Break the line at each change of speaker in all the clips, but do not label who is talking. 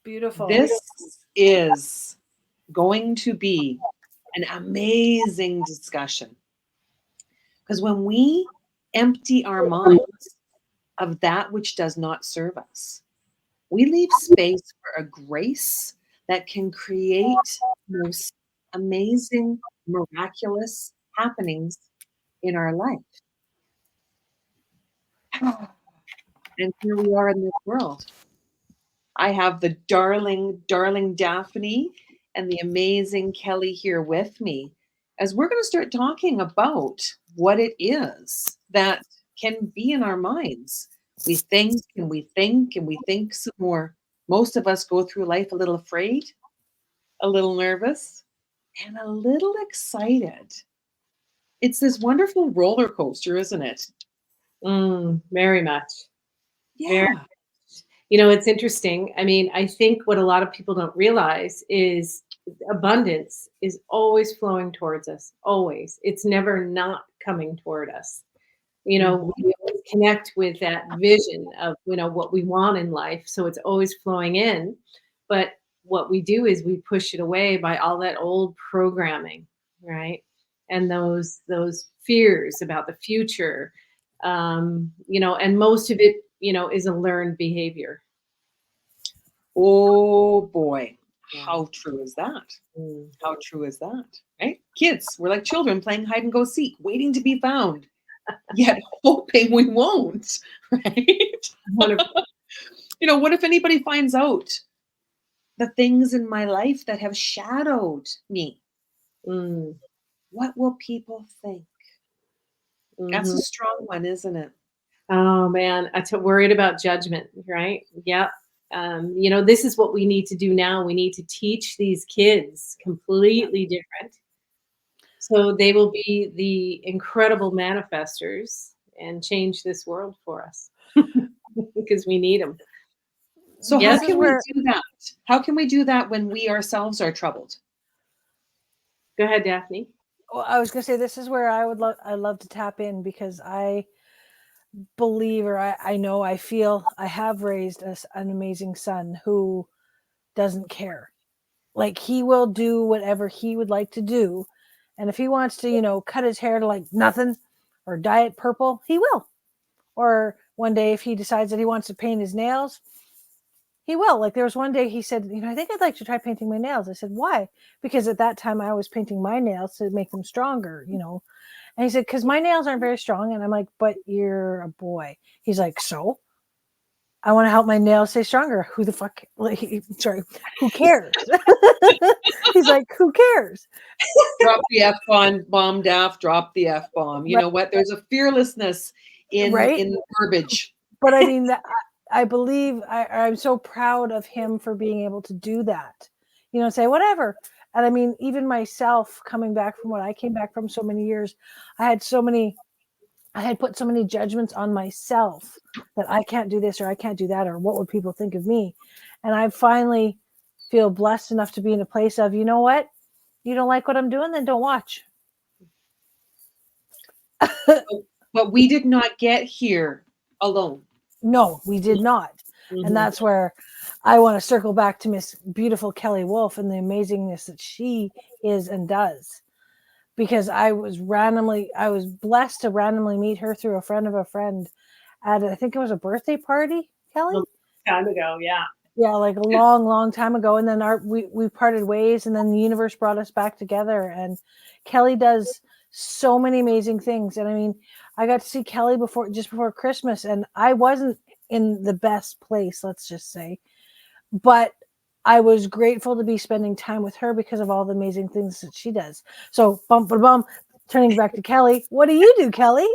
Beautiful.
This is going to be an amazing discussion because when we empty our minds of that which does not serve us, we leave space for a grace that can create most amazing, miraculous happenings in our life. And here we are in this world. I have the darling, darling Daphne and the amazing Kelly here with me as we're going to start talking about what it is that can be in our minds. We think and we think and we think some more. Most of us go through life a little afraid, a little nervous, and a little excited. It's this wonderful roller coaster, isn't it?
Very much. Very.
Yeah.
It's interesting. I mean, I think what a lot of people don't realize is abundance is always flowing towards us. Always. It's never not coming toward us. We always connect with that vision of, what we want in life. So it's always flowing in. But what we do is we push it away by all that old programming, right? And those fears about the future, and most of it, is a learned behavior.
Oh boy.
Yeah.
How true is that?
Mm.
How true is that? Right? Kids, we're like children playing hide and go seek, waiting to be found, yet hoping we won't. Right? What if anybody finds out the things in my life that have shadowed me?
Mm.
What will people think? That's
Mhm.
a strong one, isn't it?
Oh man, I'm so worried about judgment, right? Yep. This is what we need to do now. We need to teach these kids completely different. So they will be the incredible manifestors and change this world for us because we need them.
So how
Yes.
This is
can we
where
do that? How can we do that when we ourselves are troubled?
Go ahead, Daphne.
well, I was gonna say this is where I love to tap in because I believe or I know I feel I have raised an amazing son who doesn't care. Like he will do whatever he would like to do. And if he wants to, cut his hair to like nothing or dye it purple, he will. Or one day if he decides that he wants to paint his nails, he will. Like there was one day he said, I think I'd like to try painting my nails. I said, why? Because at that time I was painting my nails to make them stronger. And he said, because my nails aren't very strong. And I'm like, but you're a boy. He's like, so I want to help my nails stay stronger. Who the fuck? Like, sorry, who cares? He's like, who cares?
Drop the F bomb, Daft. Drop the F bomb. You
Right.
know what? There's a fearlessness in
Right.
the verbiage.
But I mean, I believe I'm so proud of him for being able to do that. Say whatever. And I mean, even myself coming back from what I came back from so many years, I had put so many judgments on myself that I can't do this or I can't do that or what would people think of me. And I finally feel blessed enough to be in a place of, you know what? You don't like what I'm doing, then don't watch.
But we did not get here alone.
No, we did not. And
Mhm.
that's where I want to circle back to Miss Beautiful Kelly Wolf and the amazingness that she is and does. Because I was blessed to randomly meet her through a friend of a friend at, I think it was a birthday party,
A
Kelly.
long time ago, yeah.
Yeah, like a long, long time ago. And then we parted ways, and then the universe brought us back together. And Kelly does so many amazing things. And I mean, I got to see Kelly just before Christmas, and I wasn't in the best place, let's just say. But I was grateful to be spending time with her because of all the amazing things that she does. So bump ba bum, turning back to Kelly. What do you do, Kelly?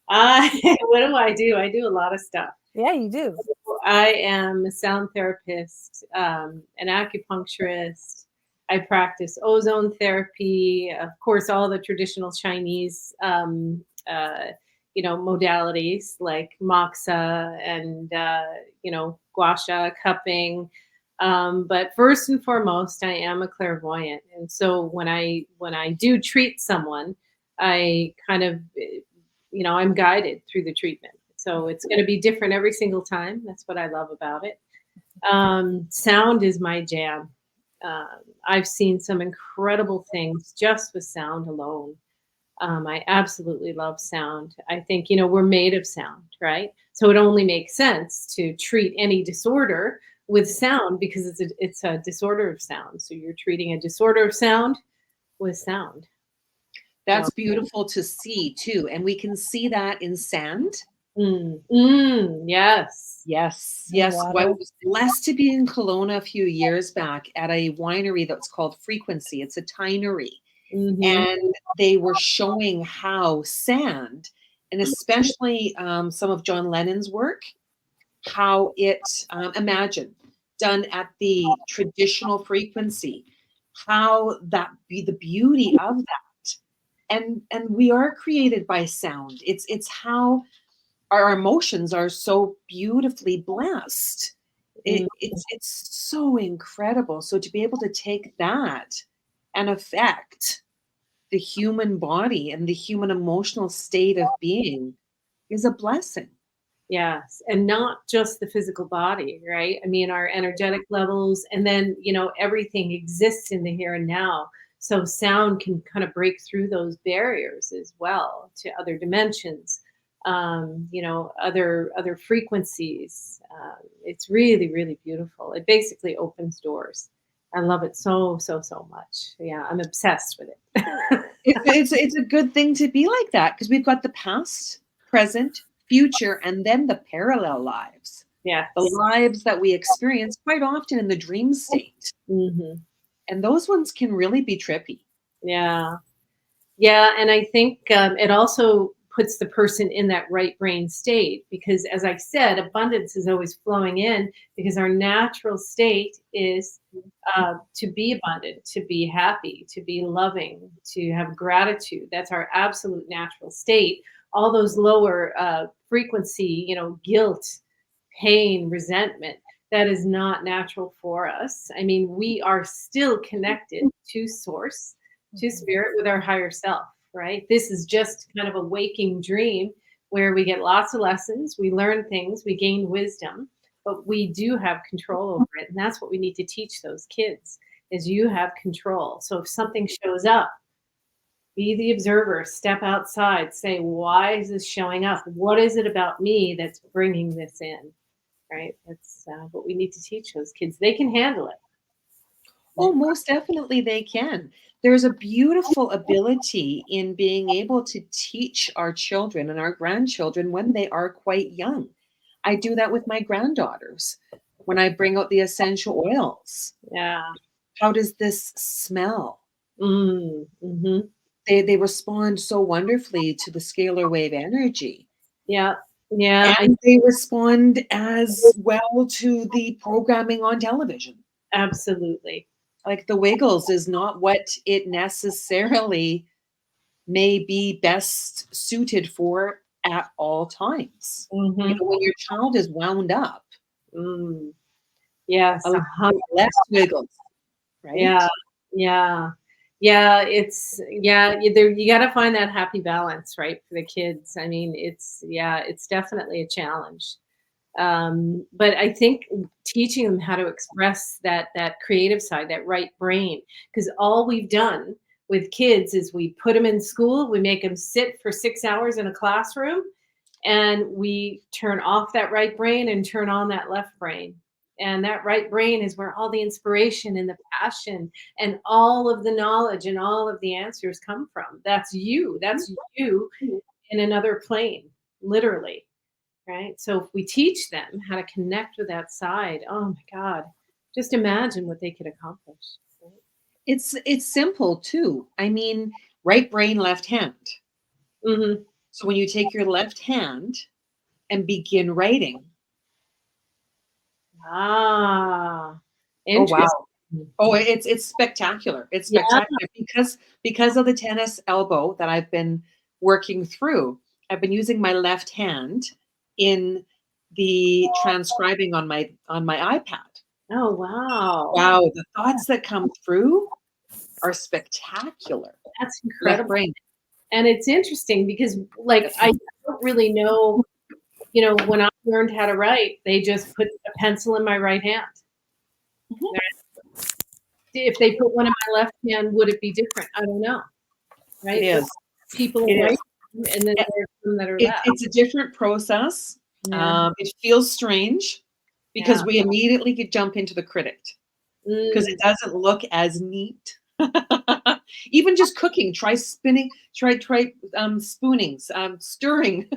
What do I do? I do a lot of stuff.
Yeah, you do.
I am a sound therapist, an acupuncturist. I practice ozone therapy, of course, all the traditional Chinese, modalities like moxa and, gua sha, cupping. But first and foremost, I am a clairvoyant, and so when I do treat someone, I kind of, I'm guided through the treatment. So it's going to be different every single time. That's what I love about it. Sound is my jam. I've seen some incredible things just with sound alone. I absolutely love sound. I think, we're made of sound, right? So it only makes sense to treat any disorder with sound because it's a disorder of sound. So you're treating a disorder of sound with sound.
That's beautiful to see too. And we can see that in sand.
Yes.
Yes.
In
Yes.
water.
Well, I was blessed to be in Kelowna a few years back at a winery that's called Frequency. It's a tinery.
Mhm.
And they were showing how sand, and especially some of John Lennon's work, how it, imagine, done at the traditional frequency, how that be the beauty of that. And we are created by sound. It's how our emotions are so beautifully blessed. It's so incredible. So to be able to take that and affect the human body and the human emotional state of being is a blessing.
Yes, and not just the physical body, right? I mean, our energetic levels, and then, everything exists in the here and now. So sound can kind of break through those barriers as well to other dimensions, other frequencies. It's really, really beautiful. It basically opens doors. I love it so, so, so much. Yeah, I'm obsessed with it.
It's a good thing to be like that because we've got the past, present, future, and then the parallel lives.
Yes.
The lives that we experience quite often in the dream state.
Mhm.
And those ones can really be trippy.
Yeah. Yeah, and I think it also puts the person in that right brain state because, as I said, abundance is always flowing in because our natural state is to be abundant, to be happy, to be loving, to have gratitude. That's our absolute natural state. All those lower frequency, guilt, pain, resentment, that is not natural for us. I mean, we are still connected to source, to spirit with our higher self, right? This is just kind of a waking dream where we get lots of lessons, we learn things, we gain wisdom, but we do have control over it. And that's what we need to teach those kids is you have control. So if something shows up, be the observer, step outside, say, why is this showing up? What is it about me that's bringing this in? Right? That's what we need to teach those kids. They can handle it.
Oh, most definitely they can. There's a beautiful ability in being able to teach our children and our grandchildren when they are quite young. I do that with my granddaughters. When I bring out the essential oils,
Yeah.
how does this smell?
Mm-hmm.
They respond so wonderfully to the scalar wave energy.
Yeah. Yeah.
And they respond as well to the programming on television.
Absolutely.
Like the Wiggles is not what it necessarily may be best suited for at all times.
Mm-hmm.
When your child is wound up,
Yes.
less Wiggles, right?
Yeah. Yeah. Yeah. You got to find that happy balance, right? For the kids. I mean, it's definitely a challenge. But I think teaching them how to express that creative side, that right brain, because all we've done with kids is we put them in school, we make them sit for 6 hours in a classroom, and we turn off that right brain and turn on that left brain. And that right brain is where all the inspiration and the passion and all of the knowledge and all of the answers come from. That's you. That's you in another plane, literally. Right? So if we teach them how to connect with that side, oh my God, just imagine what they could accomplish. Right?
It's simple too. I mean, right brain, left hand.
Mm-hmm.
So when you take your left hand and begin writing,
Ah,
oh wow.
interesting.
Oh, it's spectacular. It's
Yeah.
spectacular because of the tennis elbow that I've been working through. I've been using my left hand in the transcribing on my iPad.
Oh, wow.
Wow, the thoughts that come through are spectacular.
That's
Left
incredible.
brain.
And it's interesting because, like, I don't really know you know, when I learned how to write, they just put a pencil in my right hand.
Mhm.
If they put one in my left hand, would it be different? I don't know. Right?
It is.
People
It
are right,
is.
and then there's some that are
It,
left.
it's a different process.
Yeah.
It feels strange because
Yeah.
we immediately could jump into the critic because it doesn't look as neat. Even just cooking, try spinning, try spooning, stirring.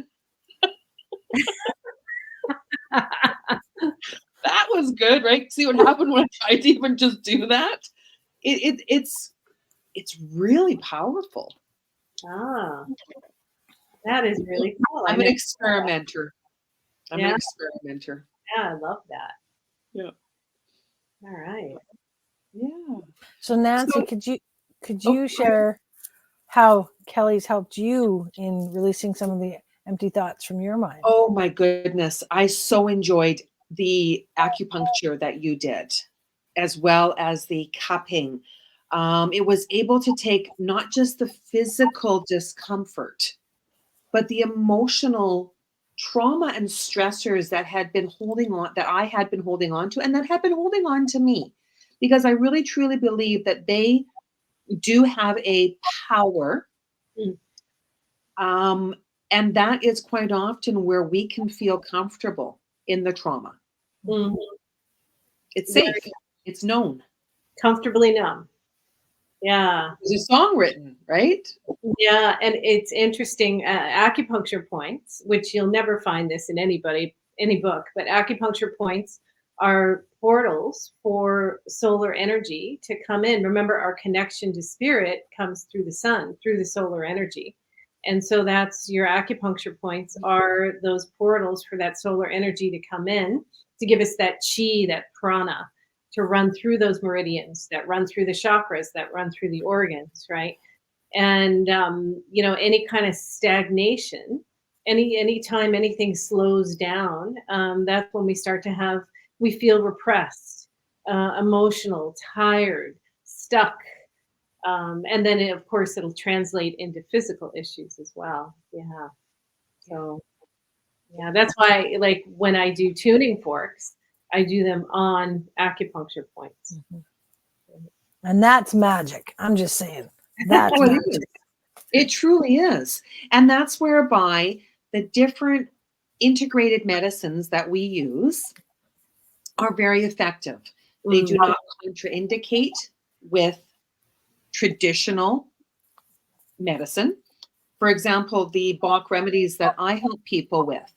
That was good, right? See what happened when I tried to even just do that? It's really powerful.
Ah, that is really cool.
I'm an experimenter. I'm an
Yeah.
experimenter.
Yeah, I love that.
Yeah.
All right.
Yeah.
So Nancy,
So-
could
Oh,
you share how Kelly's helped you in releasing some of the empty thoughts from your mind?
Oh my goodness. I so enjoyed the acupuncture that you did, as well as the cupping. It was able to take not just the physical discomfort, but the emotional trauma and stressors that had been holding on, that I had been holding on to, and that had been holding on to me. Because I really truly believe that they do have a power.
Mm.
And that is quite often where we can feel comfortable in the trauma.
Mhm.
It's
Very
safe. It's known.
comfortably numb. Yeah.
There's a song written, right?
Yeah, and it's interesting. Acupuncture points, which you'll never find this in any book, but acupuncture points are portals for solar energy to come in. Remember, our connection to spirit comes through the sun, through the solar energy. And so that's your acupuncture points are those portals for that solar energy to come in to give us that chi, that prana, to run through those meridians, that run through the chakras, that run through the organs, right? And you know, any kind of stagnation, anytime anything slows down, that's when we feel repressed, emotional, tired, stuck, and then of course it'll translate into physical issues as well. Yeah. So yeah, that's why, like, when I do tuning forks, I do them on acupuncture points.
And that's magic. I'm just saying. That's
Oh, it
magic.
is. It truly is. And that's whereby the different integrated medicines that we use are very effective. They do not contraindicate with traditional medicine. For example, the Bach remedies that I help people with,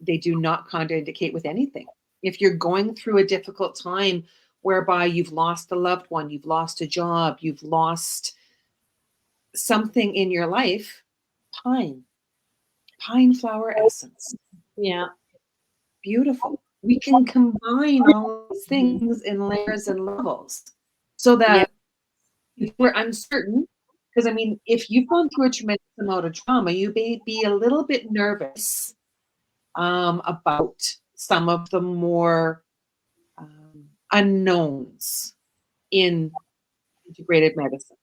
they do not contraindicate with anything. If you're going through a difficult time whereby you've lost a loved one, you've lost a job, you've lost something in your life, pine flower essence.
Yeah.
Beautiful. We can combine all these things in layers and levels so that if we're uncertain, because I mean, if you've gone through a tremendous amount of trauma, you may be a little bit nervous about some of the more unknowns in integrated medicine.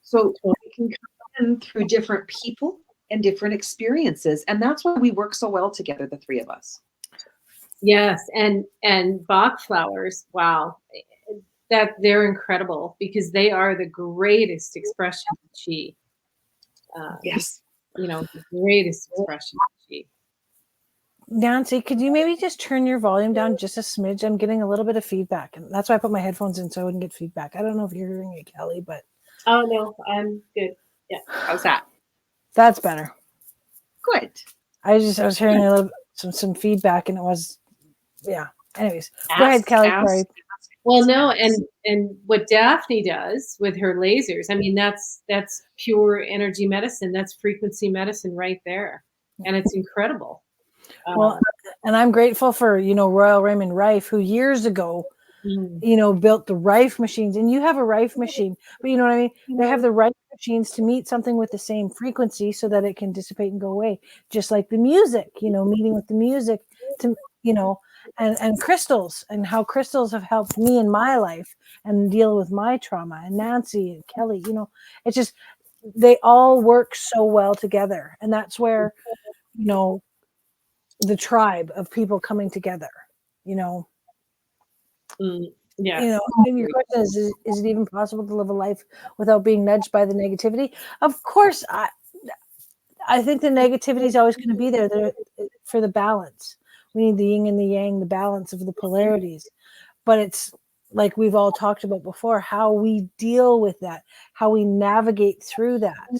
So we can come in through different people and different experiences. And that's why we work so well together, the three of us.
Yes, and Bach flowers, wow, that they're incredible because they are the greatest expression of chi.
Yes.
You know, the greatest expression of chi.
Nancy, could you maybe just turn your volume down just a smidge? I'm getting a little bit of feedback, and that's why I put my headphones in so I wouldn't get feedback. I don't know if you're hearing it, Kelly, but
Oh no, I'm good.
How's that?
that's better.
Good.
I was hearing a little some feedback, and it was Anyways, go ahead, Kelly. Sorry.
Well, no, and what Daphne does with her lasers, I mean, that's pure energy medicine. That's frequency medicine right there, and it's incredible.
Well, and I'm grateful for Royal Raymond Rife, who years ago built the Rife machines. And you have a Rife machine, but you know what I mean? They have the Rife machines to meet something with the same frequency so that it can dissipate and go away. Just like the music, meeting with the music to, and crystals, and how crystals have helped me in my life and deal with my trauma, and Nancy and Kelly, it's just, they all work so well together. And that's where you know, the tribe of people coming together, you know.
Yes.
You know, and your question is it even possible to live a life without being nudged by the negativity? Of course, I think the negativity is always going to be there for the balance. We need the yin and the yang, the balance of the polarities. But it's like we've all talked about before, how we deal with that, how we navigate through that.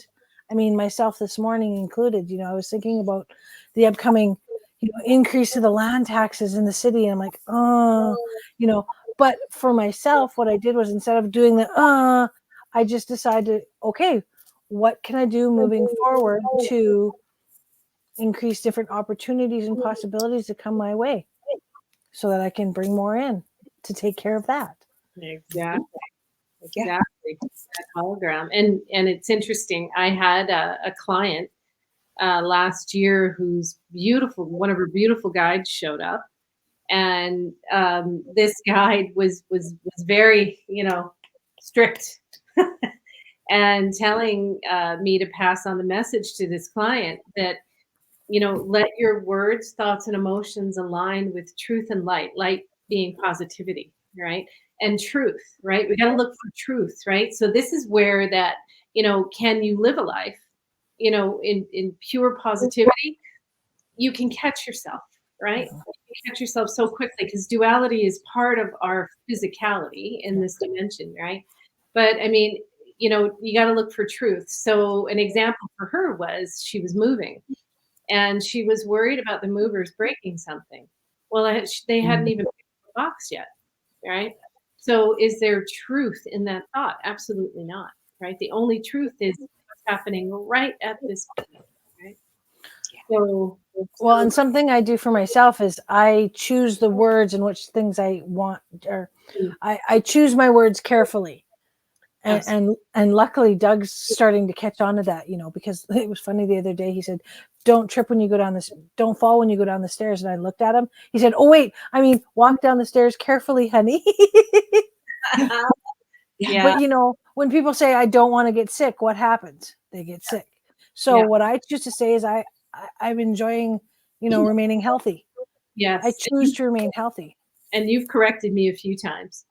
I mean, myself this morning included, you know, I was thinking about the upcoming, you know, increase of the land taxes in the city. And I'm like, oh, you know, but for myself, what I did was instead of doing I just decided, okay, what can I do moving forward to increase different opportunities and possibilities that come my way so that I can bring more in to take care of that.
Exactly.
Yeah.
Exactly. That hologram. And it's interesting. I had a client last year who's beautiful. One of her beautiful guides showed up, and this guide was very, you know, strict, and telling me to pass on the message to this client that, you know, let your words, thoughts, and emotions align with truth and light. Light being positivity, right? And truth, right? We got to look for truth, right? So this is where that, you know, can you live a life, you know, in pure positivity? You can catch yourself, right?
Yeah.
You can catch yourself so quickly because duality is part of our physicality in this dimension, right? But I mean, you know, you got to look for truth. So an example for her was she was moving and she was worried about the movers breaking something. Well, they hadn't even picked the box yet, right? So is there truth in that thought? Absolutely not, right? The only truth is what's happening right at this moment, right? So,
Well, and something I do for myself is I choose the words and which things I want, or I choose my words carefully. And luckily Doug's starting to catch on to that, you know, because it was funny the other day. He said, don't trip when you go down this, don't fall when you go down the stairs. And I looked at him. He said, oh, wait, I mean, walk down the stairs carefully, honey.
yeah,
But, you know, when people say, I don't want to get sick, what happens? They get sick. So
yeah,
what I choose to say is I'm enjoying, you know, remaining healthy. I
yes.
choose to remain healthy.
And you've corrected me a few times.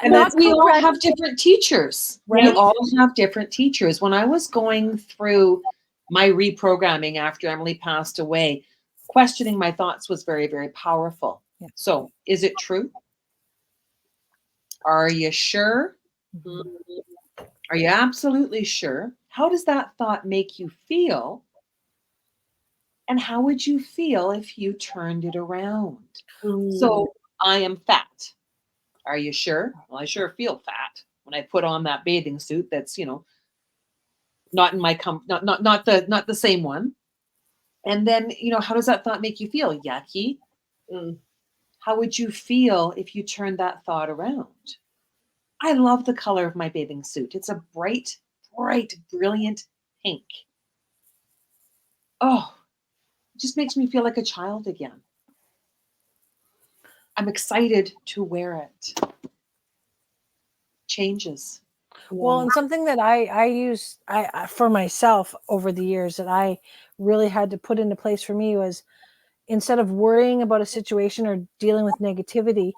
And
Not
that's
We all
correct.
have different teachers.
Right.
We all have different teachers. When I was going through my reprogramming after Emily passed away, questioning my thoughts was very, very powerful.
Yeah.
So, is it true? Are you sure?
Mhm.
Are you absolutely sure? How does that thought make you feel? And how would you feel if you turned it around?
Mm,
So, I am fat. Are you sure? Well, I sure feel fat when I put on that bathing suit that's, you know, not in my not the same one. And then, you know, how does that thought make you feel? Yucky.
mm.
How would you feel if you turned that thought around? I love the color of my bathing suit. It's a bright, bright, brilliant pink. Oh, it just makes me feel like a child again. I'm excited to wear it. Changes.
Well,
Yeah.
and something that I use for myself over the years that I really had to put into place for me was instead of worrying about a situation or dealing with negativity,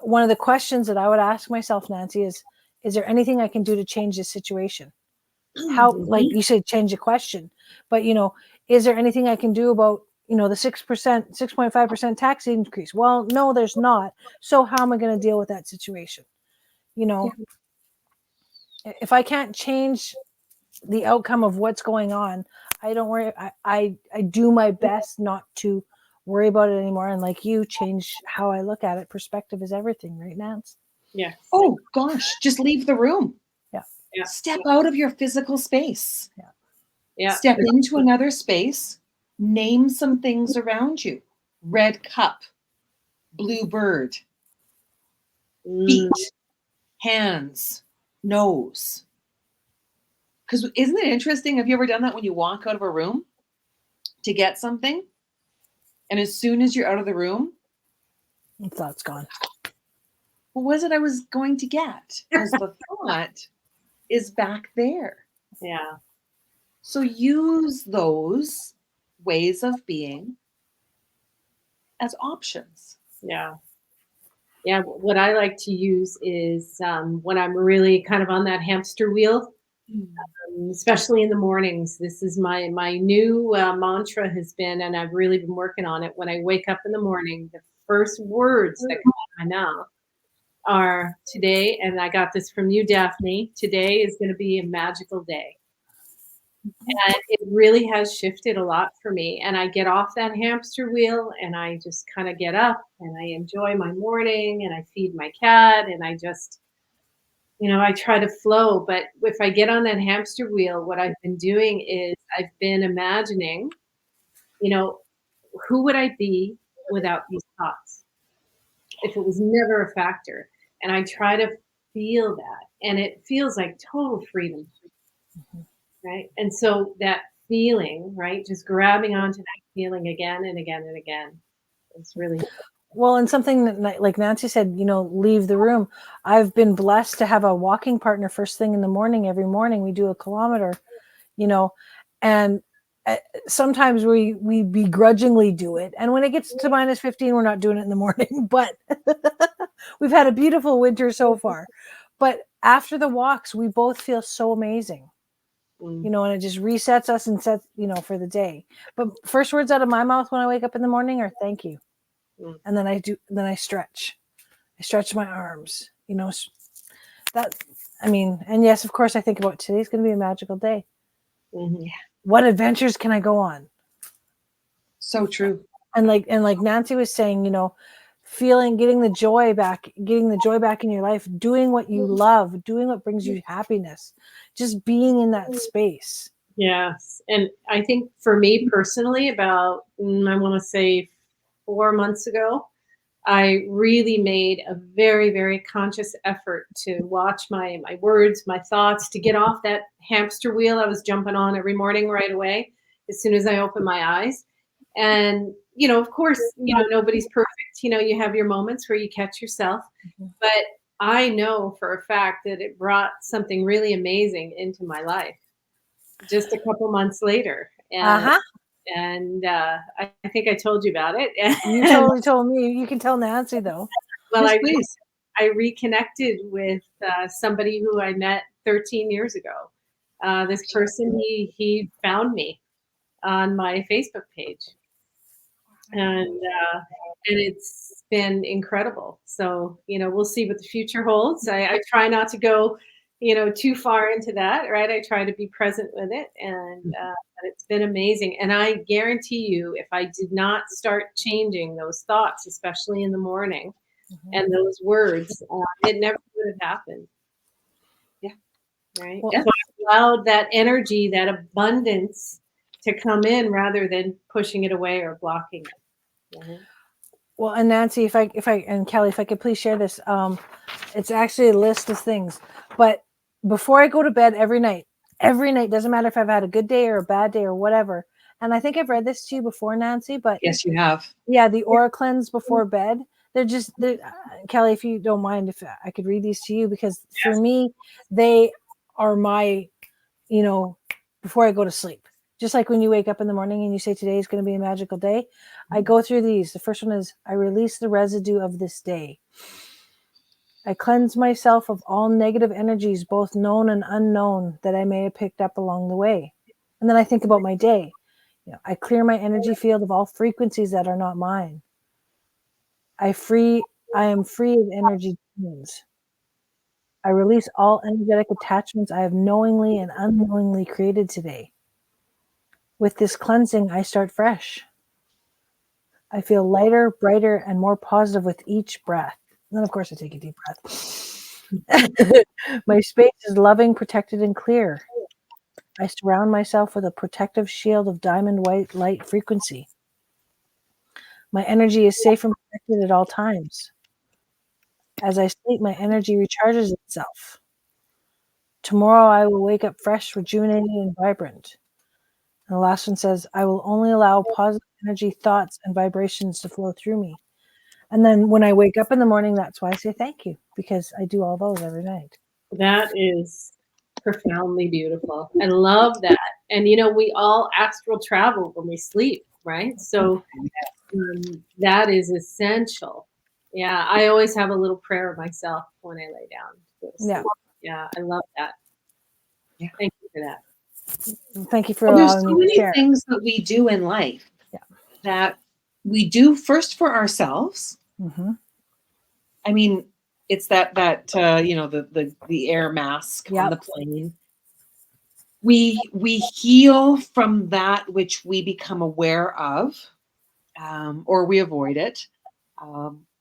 one of the questions that I would ask myself, Nancy, is there anything I can do to change this situation? How, like
Mhm.
you said, change the question, but you know, is there anything I can do about, you know, the 6%, 6.5% tax increase? Well, no, there's not. So how am I going to deal with that situation? You
Yeah.
know, if I can't change the outcome of what's going on, I don't worry. I do my best not to worry about it anymore. And like you, change how I look at it. Perspective is everything, right, Nance?
Yes.
Oh gosh, just leave the room.
Yeah.
Yeah.
Step out of your physical space.
Yeah.
Step into another space. Name some things around you. Red cup, blue bird,
Mm,
feet, hands, nose. Because isn't it interesting? Have you ever done that when you walk out of a room to get something? And as soon as you're out of the room,
Thought's gone.
what was it I was going to get? Because the thought is back there.
yeah.
So use those ways of being as options.
Yeah. Yeah. What I like to use is when I'm really kind of on that hamster wheel, especially in the mornings. This is my new mantra has been, and I've really been working on it. When I wake up in the morning, the first words that come out of my mouth are today, and I got this from you, Daphne. Today is going to be a magical day. And it really has shifted a lot for me. And I get off that hamster wheel and I just kind of get up and I enjoy my morning and I feed my cat and I just, I try to flow. But if I get on that hamster wheel, what I've been doing is I've been imagining, you know, who would I be without these thoughts if it was never a factor? And I try to feel that. And it feels like total freedom. Right. And so that feeling, right, just grabbing onto that feeling again and again and again. It's really
Well, and something that, like Nancy said, leave the room. I've been blessed to have a walking partner first thing in the morning. Every morning we do a kilometer, and sometimes we begrudgingly do it. And when it gets to minus 15, we're not doing it in the morning, but we've had a beautiful winter so far. But after the walks, we both feel so amazing. And it just resets us and sets, for the day. But first words out of my mouth when I wake up in the morning are thank you. And then I stretch my arms, that, and yes, of course I think about today's going to be a magical day. What adventures can I go on?
So true.
And like Nancy was saying, getting the joy back in your life, doing what you love, doing what brings you happiness, just being in that space.
Yes. And I think for me personally, about, I want to say 4 months ago, I really made a very, very conscious effort to watch my words, my thoughts, to get off that hamster wheel I was jumping on every morning right away as soon as I opened my eyes. And, of course, nobody's perfect. You have your moments where you catch yourself. But I know for a fact that it brought something really amazing into my life just a couple months later. And I think I told you about it.
You totally told me. You can tell Nancy though.
Well,
Yes, please.
I reconnected with somebody who I met 13 years ago. This person, he found me on my Facebook page, and it's been incredible. So we'll see what the future holds. I try not to go too far into that, right? I try to be present with it, and but it's been amazing. And I guarantee you, if I did not start changing those thoughts, especially in the morning, and those words, it never would have happened.
Yeah.
Right.
Well,
So I allowed that energy, that abundance to come in rather than pushing it away or blocking it. Right?
Well, and Nancy, if I and Kelly, if I could please share this, it's actually a list of things. But before I go to bed every night, doesn't matter if I've had a good day or a bad day or whatever. And I think I've read this to you before, Nancy, but
Yes, you have.
yeah, the aura cleanse before bed. Kelly, if you don't mind, if I could read these to you, because for me, they are my, before I go to sleep. Just like when you wake up in the morning and you say today is going to be a magical day, I go through these. The first one is, I release the residue of this day. I cleanse myself of all negative energies, both known and unknown, that I may have picked up along the way. And then I think about my day. I clear my energy field of all frequencies that are not mine. I am free of energy demons. I release all energetic attachments I have knowingly and unknowingly created today. With this cleansing, I start fresh. I feel lighter, brighter, and more positive with each breath. And then, of course, I take a deep breath. My space is loving, protected, and clear. I surround myself with a protective shield of diamond white light frequency. My energy is safe and protected at all times. As I sleep, my energy recharges itself. Tomorrow, I will wake up fresh, rejuvenated, and vibrant. And the last one says, I will only allow positive energy, thoughts, and vibrations to flow through me. And then when I wake up in the morning, that's why I say thank you, because I do all those every night.
That is profoundly beautiful. I love that. And you know, we all astral travel when we sleep, right? So that is essential. Yeah, I always have a little prayer myself when I lay down to go to
Yeah.
sleep. Yeah, I love that.
Yeah.
Thank you for that.
Thank you for
Well, there's
allowing
so
me to
many
share.
things that we do in life
Yeah.
that we do first for ourselves.
Hmm.
I mean, it's that you know, the air mask on
Yep.
the plane. We heal from that which we become aware of, or we avoid it,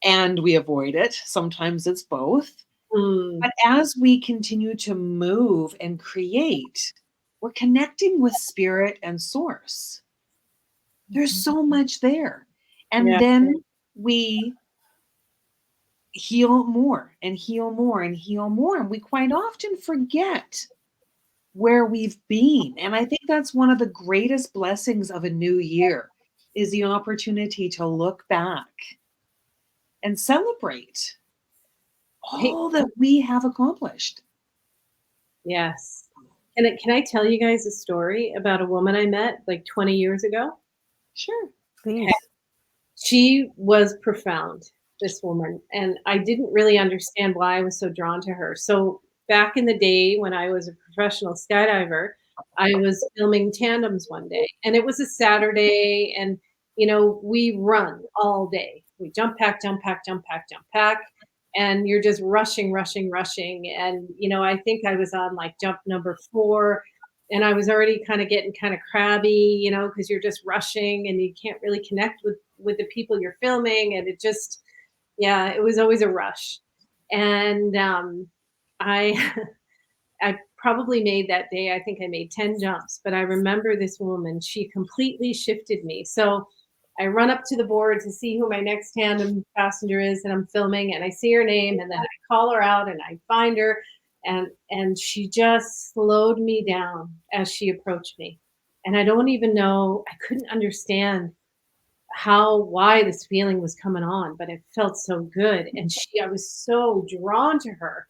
and we avoid it. Sometimes it's both.
Mm,
But as we continue to move and create, we're connecting with spirit and source. There's so much there. And
yeah.
then we heal more and heal more and heal more. And we quite often forget where we've been. And I think that's one of the greatest blessings of a new year is the opportunity to look back and celebrate
Hey,
all that we have accomplished.
yes. Can I tell you guys a story about a woman I met like 20 years ago?
Sure.
Please.
She was profound, this woman, and I didn't really understand why I was so drawn to her. So back in the day when I was a professional skydiver, I was filming tandems one day, and it was a Saturday, and you know, we run all day. We jump pack, jump pack, jump pack, jump pack, and you're just rushing, rushing, rushing. And you know, I think I was on like jump number 4, and I was already kind of getting kind of crabby, you know, because you're just rushing and you can't really connect with the people you're filming, and it just, yeah, it was always a rush. And I I probably made that day, I think I made 10 jumps, but I remember this woman, she completely shifted me. So I run up to the board to see who my next tandem passenger is that I'm filming, and I see her name, and then I call her out and I find her, and she just slowed me down as she approached me. And I don't even know, I couldn't understand why this feeling was coming on, but it felt so good. And I was so drawn to her,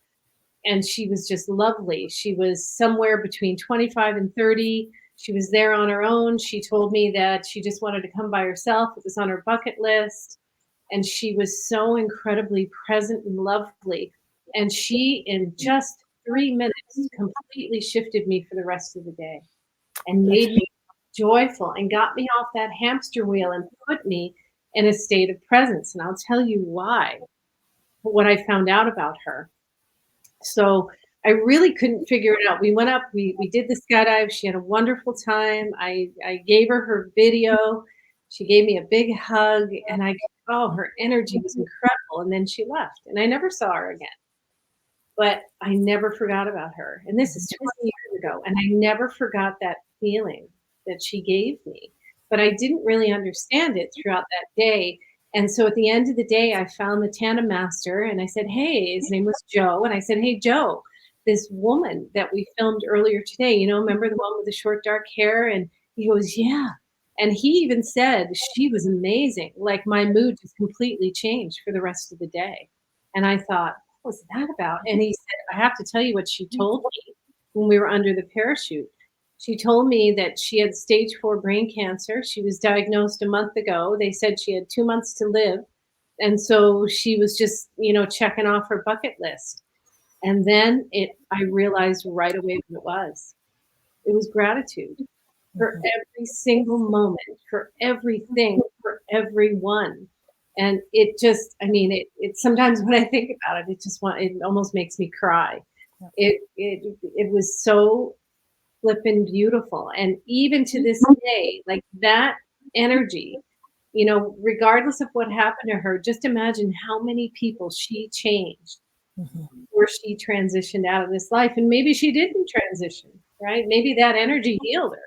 and she was just lovely. She was somewhere between 25 and 30. She was there on her own. She told me that she just wanted to come by herself. It was on her bucket list. And she was so incredibly present and lovely. And she, in just 3 minutes, completely shifted me for the rest of the day and made me joyful and got me off that hamster wheel and put me in a state of presence. And I'll tell you why, what I found out about her. So I really couldn't figure it out. We went up, we did the skydive. She had a wonderful time. I gave her video. She gave me a big hug, and oh, her energy was incredible. And then she left, and I never saw her again. But I never forgot about her. And this is 20 years ago, and I never forgot that feeling that she gave me. But I didn't really understand it throughout that day. And so at the end of the day, I found the tandem master, and I said, hey, his name was Joe. And I said, hey, Joe, this woman that we filmed earlier today, you know, remember the one with the short dark hair? And he goes, yeah. And he even said she was amazing. Like my mood just completely changed for the rest of the day. And I thought, what was that about? And he said, I have to tell you what she told me when we were under the parachute. She told me that she had stage 4 brain cancer. She was diagnosed a month ago. They said she had 2 months to live. And so she was just, you know, checking off her bucket list. And then I realized right away what it was. It was gratitude for every single moment, for everything, for everyone. And it just, I mean, it sometimes when I think about it, it almost makes me cry. It was so flippin' beautiful. And even to this day, like that energy, you know, regardless of what happened to her, just imagine how many people she changed before she transitioned out of this life. And maybe she didn't transition, right? Maybe that energy healed her.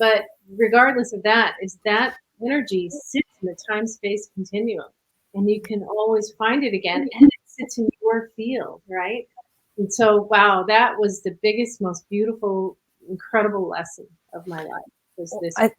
But regardless of that, is that energy sits in the time-space continuum, and you can always find it again, and it sits in your field, right? And so, wow, that was the biggest, most beautiful, incredible lesson of my life. Was this?
I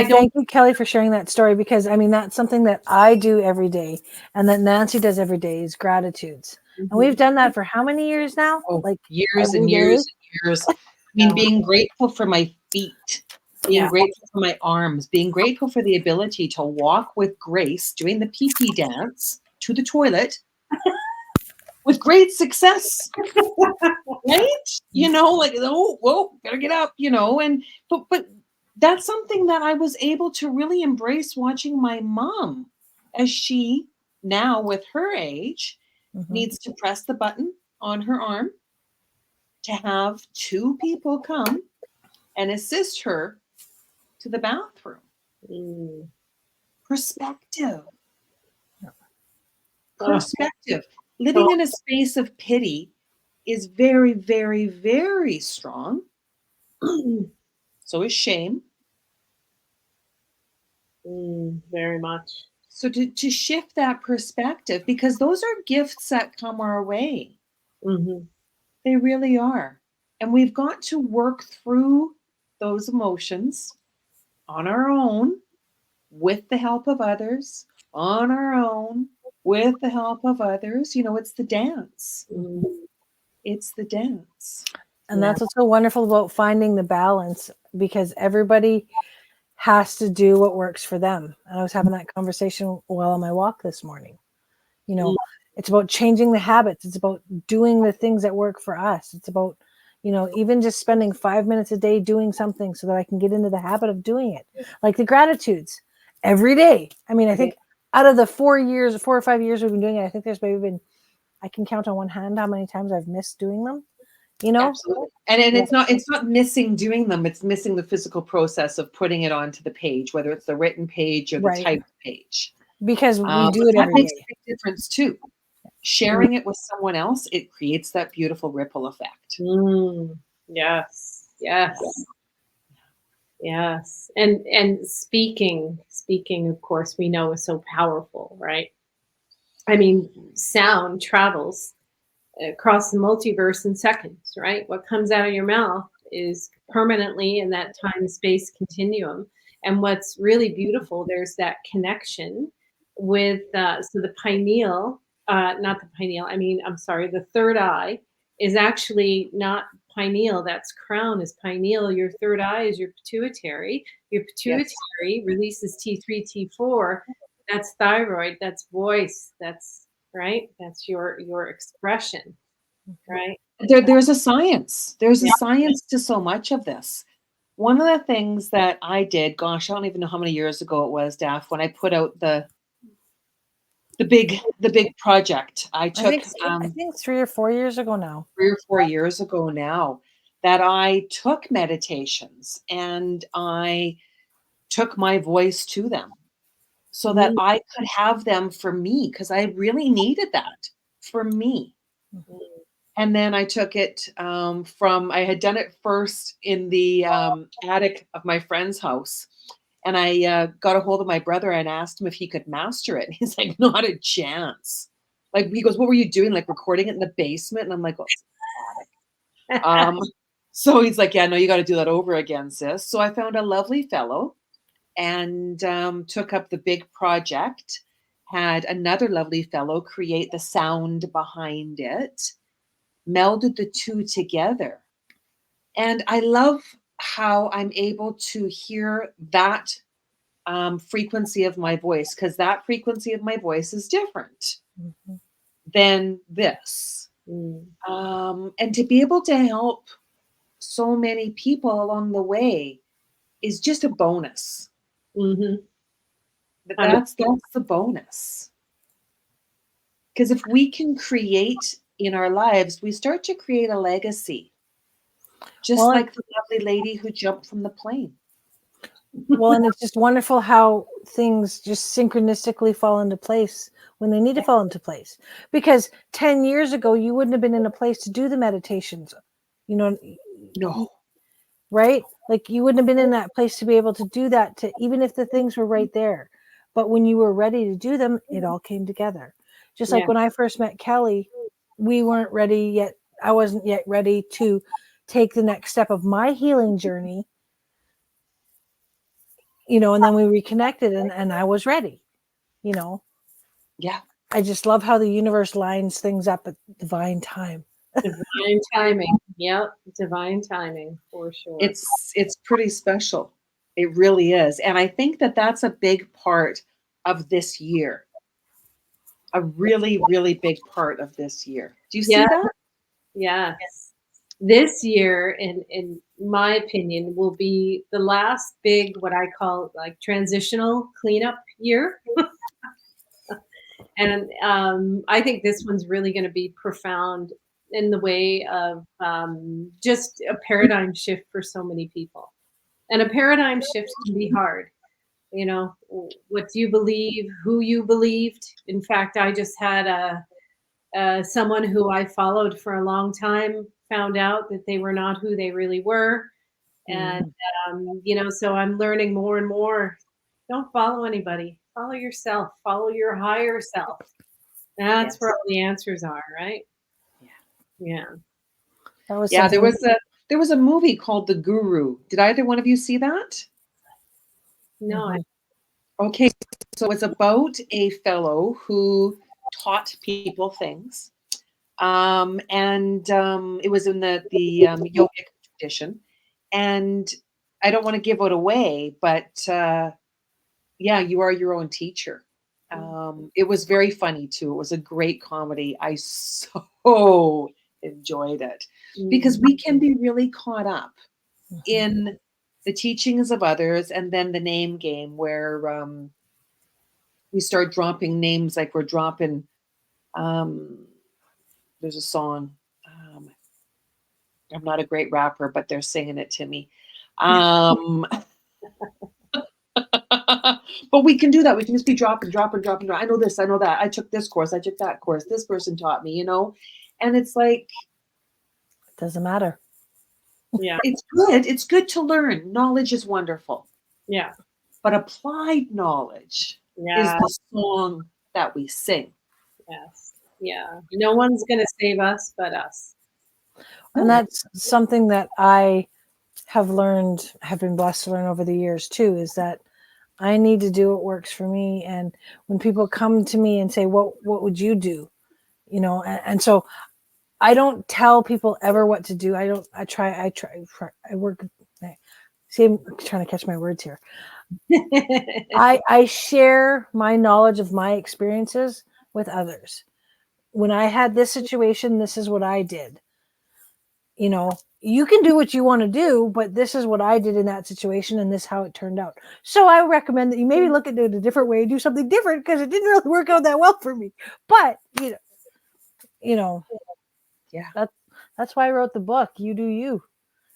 thank you, Kelly, for sharing that story, because I mean that's something that I do every day, and that Nancy does every day is gratitudes. And we've done that for how many years now?
Oh,
Like
years
every
and
day?
years and years. I mean, being grateful for my feet, being
Yeah.
grateful for my arms, being grateful for the ability to walk with grace, doing the pee-pee dance to the toilet with great success. Right? Like, oh, whoa, better get up, and but that's something that I was able to really embrace watching my mom as she now with her age
Mhm.
needs to press the button on her arm to have two people come and assist her to the bathroom.
Mm.
Perspective.
Yeah.
Perspective. Living in a space of pity is very, very, very strong. So is shame.
Very much.
So to shift that perspective, because those are gifts that come our way.
Mm-hmm.
They really are. And we've got to work through those emotions on our own with the help of others, on our own with the help of others. It's the dance.
Mm-hmm.
It's the dance.
And
Yeah.
that's what's so wonderful about finding the balance, because everybody has to do what works for them. And I was having that conversation while on my walk this morning. It's about changing the habits. It's about doing the things that work for us. It's about, even just spending 5 minutes a day doing something so that I can get into the habit of doing it. Like the gratitudes every day. I mean, I think out of the 4 or 5 years we've been doing it, I think there's maybe been, I can count on one hand how many times I've missed doing them.
Absolutely. And it's not missing doing them. It's missing the physical process of putting it onto the page, whether it's the written page or the
Right.
typed page.
Because we do it
That
every
makes
day.
a big difference too. Sharing it with someone else, it creates that beautiful ripple effect.
Yes. And speaking, of course, we know is so powerful, right? I mean, sound travels across the multiverse in seconds, right? What comes out of your mouth is permanently in that time-space continuum. And what's really beautiful, there's that connection with, so the pineal, not the pineal, the third eye is actually not pineal, that's crown is pineal. Your third eye is your pituitary. Your pituitary releases T3, T4. That's thyroid, that's voice, that's right. That's your expression, right?
There's a science. There's a science to so much of this. One of the things that I did, gosh, I don't even know how many years ago it was, Daph, when I put out the big project. I think
3 or 4 years ago now.
3 or 4 years ago now, that I took meditations and I took my voice to them so that I could have them for me, because I really needed that for me. And then I took it I had done it first in the attic of my friend's house. And I got a hold of my brother and asked him if he could master it. He's like, not a chance. Like, he goes, what were you doing? Like recording it in the basement? And I'm like, oh, it's attic. So he's like, yeah, no, you got to do that over again, sis. So I found a lovely fellow and took up the big project, had another lovely fellow create the sound behind it, melded the two together. And I love how I'm able to hear that frequency of my voice, because that frequency of my voice is different than this. And to be able to help so many people along the way is just a bonus. But that's the bonus. Because if we can create in our lives, we start to create a legacy. Just like the lovely lady who jumped from the plane.
Well, and it's just wonderful how things just synchronistically fall into place when they need to fall into place. Because 10 years ago, you wouldn't have been in a place to do the meditations,
No.
Right? Like you wouldn't have been in that place to be able to do that, even if the things were right there. But when you were ready to do them, it all came together. Just like when I first met Kelly, we weren't ready yet. I wasn't yet ready to take the next step of my healing journey. And then we reconnected and I was ready,
Yeah.
I just love how the universe lines things up at divine time.
Divine timing. Yep, divine timing for sure.
It's pretty special. It really is, and I think that that's a big part of this year. A really, really big part of this year. Do you see
Yeah,
that?
yes. This year, in my opinion, will be the last big, what I call like transitional cleanup year. And I think this one's really going to be profound in the way of just a paradigm shift for so many people. And a paradigm shift can be hard. You know, what do you believe, who you believed. In fact, I just had someone who I followed for a long time found out that they were not who they really were. And,
Mm,
so I'm learning more and more. Don't follow anybody. Follow yourself. Follow your higher self. That's where
yes.
all the answers are, right?
Yeah.
Yeah.
That was
Yeah,
something.
there was a movie called The Guru. Did either one of you see that?
No,
Mhm.
Okay, so it's about a fellow who taught people things. And it was in the yogic tradition. And I don't want to give it away, but yeah, you are your own teacher. It was very funny too. It was a great comedy. I so enjoyed it because
mm,
we can be really caught up
Mhm.
in the teachings of others and then the name game where we start dropping names like we're dropping. Um, there's a song. I'm not a great rapper, but they're singing it to me. Um, but we can do that. We can just be dropping, dropping, dropping, dropping. I know this, I know that. I took this course, I took that course. This person taught me, you know? And it's like,
Doesn't matter.
yeah,
it's good. It's good to learn. Knowledge is wonderful.
yeah,
But applied knowledge is
yeah,
the song that we sing.
yes, yeah. No one's gonna save us but us.
And
No.
that's something that I have learned, have been blessed to learn over the years too, is that I need to do what works for me. And when people come to me and say, what would you do? And so I don't tell people ever what to do. I work. See, I'm trying to catch my words here. I share my knowledge of my experiences with others. When I had this situation, this is what I did. You can do what you want to do, but this is what I did in that situation, and this is how it turned out. So I recommend that you maybe look at it a different way, do something different because it didn't really work out that well for me. But you know
Yeah.
that's why I wrote the book. You do you,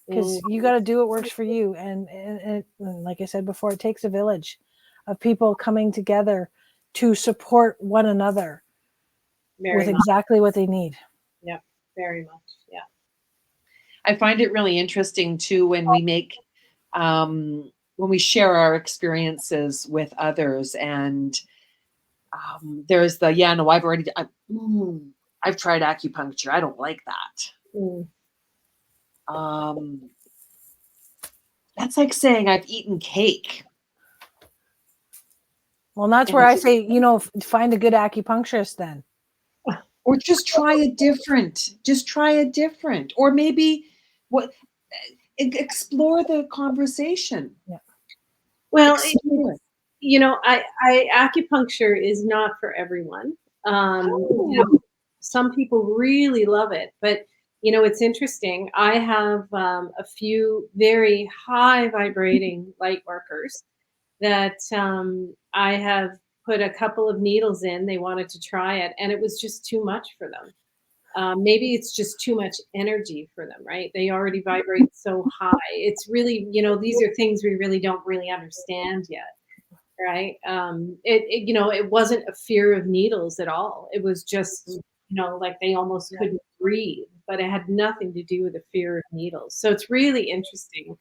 because
Mm,
you got to do what works for you. And like I said before, it takes a village of people coming together to support one another with
very much.
exactly what they need.
Yeah, very much. Yeah.
I find it really interesting too when we share our experiences with others and there's the yeah no I've tried acupuncture, I don't like that.
Mm,
um, that's like saying I've eaten cake.
Well, that's
And
where I say, find a good acupuncturist then.
or just try a different or maybe what explore the conversation.
Yeah.
well,
Explore it.
I acupuncture is not for everyone.
Oh,
Some people really love it, but it's interesting. I have a few very high vibrating light workers that I have put a couple of needles in. They wanted to try it, and it was just too much for them. Maybe it's just too much energy for them, right? They already vibrate so high. It's really, these are things we really don't really understand yet, right? It wasn't a fear of needles at all. It was just, like they almost couldn't breathe, but it had nothing to do with the fear of needles. So it's really interesting.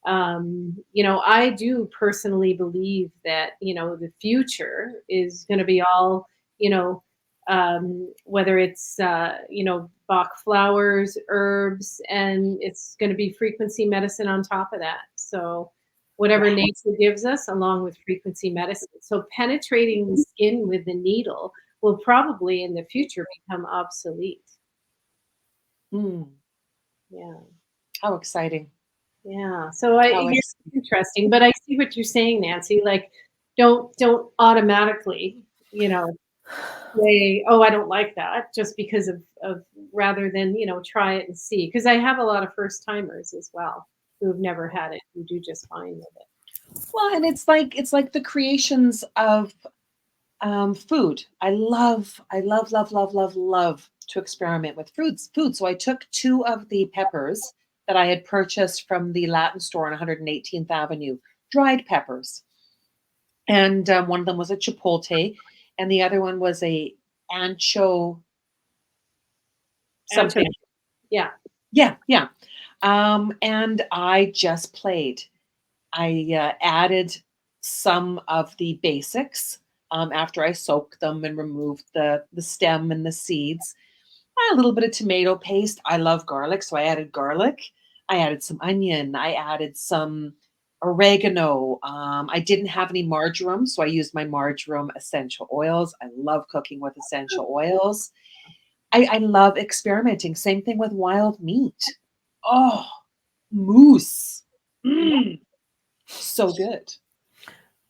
I do personally believe that, the future is going to be all, whether it's, Bach flowers, herbs, and it's going to be frequency medicine on top of that. So, whatever
wow.
nature gives us, along with frequency medicine. So, penetrating the skin with the needle will probably in the future become obsolete.
Hmm.
Yeah.
How exciting.
Yeah. So
How
it's interesting, but I see what you're saying, Nancy. Like, don't automatically, say, oh, I don't like that just because of rather than, try it and see. Because I have a lot of first timers as well who have never had it, who do just fine with it.
Well, and it's like the creations of food. I love, love to experiment with foods. Food. So I took two of the peppers that I had purchased from the Latin store on 118th Avenue, dried peppers, and one of them was a chipotle, and the other one was a ancho
Ancho-
something.
yeah.
Yeah, yeah. And I just played. I added some of the basics after I soaked them and removed the stem and the seeds. A little bit of tomato paste. I love garlic, so I added garlic. I added some onion. I added some oregano. I didn't have any marjoram, so I used my marjoram essential oils. I love cooking with essential oils. I love experimenting. Same thing with wild meat. Oh, moose. Mm, so good.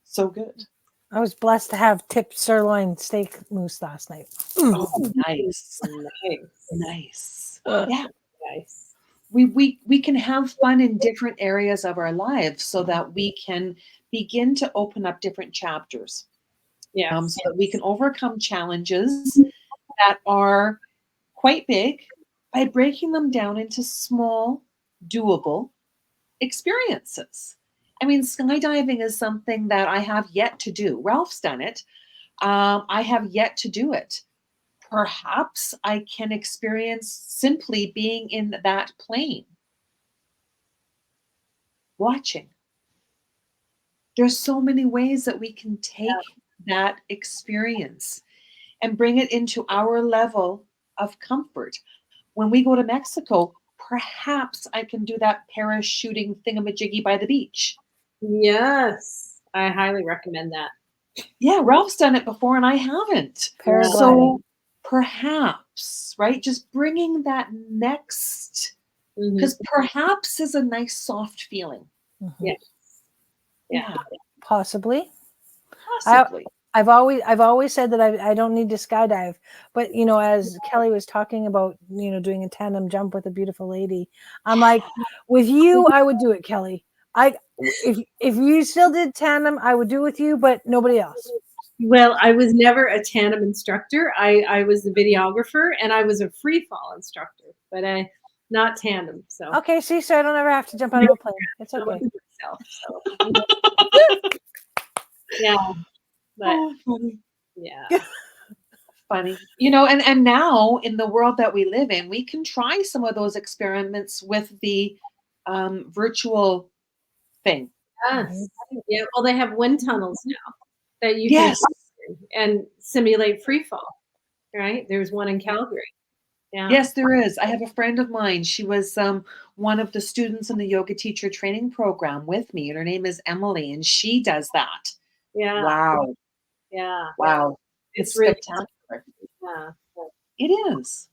So good.
I was blessed to have tipped sirloin steak mousse last night.
Oh, nice.
Nice.
Nice.
Uh,
Yeah.
Nice.
We can have fun in different areas of our lives so that we can begin to open up different chapters.
Yeah.
So that we can overcome challenges that are quite big by breaking them down into small, doable experiences. I mean, skydiving is something that I have yet to do. Ralph's done it. I have yet to do it. Perhaps I can experience simply being in that plane, watching. There's so many ways that we can take that experience and bring it into our level of comfort. When we go to Mexico, perhaps I can do that parachuting thingamajiggy by the beach.
Yes. I highly recommend that.
Yeah, Ralph's done it before and I haven't.
Paragliding.
So perhaps, right? Just bringing that next,
Mhm.
because perhaps is a nice soft feeling.
Mhm.
Yeah. Yeah.
Possibly.
Possibly.
I've always said that I don't need to skydive, but as Kelly was talking about, doing a tandem jump with a beautiful lady, I'm like, with you, I would do it, Kelly. If you still did tandem, I would do it with you, but nobody else.
Well, I was never a tandem instructor. I was the videographer and I was a free fall instructor, but not tandem. So
Okay, see, so I don't ever have to jump out of a plane. It's
I'm
okay.
with myself. So yeah, but
Oh, funny.
yeah,
Funny. And now in the world that we live in, we can try some of those experiments with the virtual thing.
yes, yeah. Well, they have wind tunnels now that you
Yes.
can and simulate free fall. Right? There's one in Calgary. Yeah.
Yes, there is. I have a friend of mine. She was one of the students in the yoga teacher training program with me, and her name is Emily, and she does that.
Yeah.
Wow.
Yeah.
Wow. It's
It's really
spectacular.
yeah.
It is.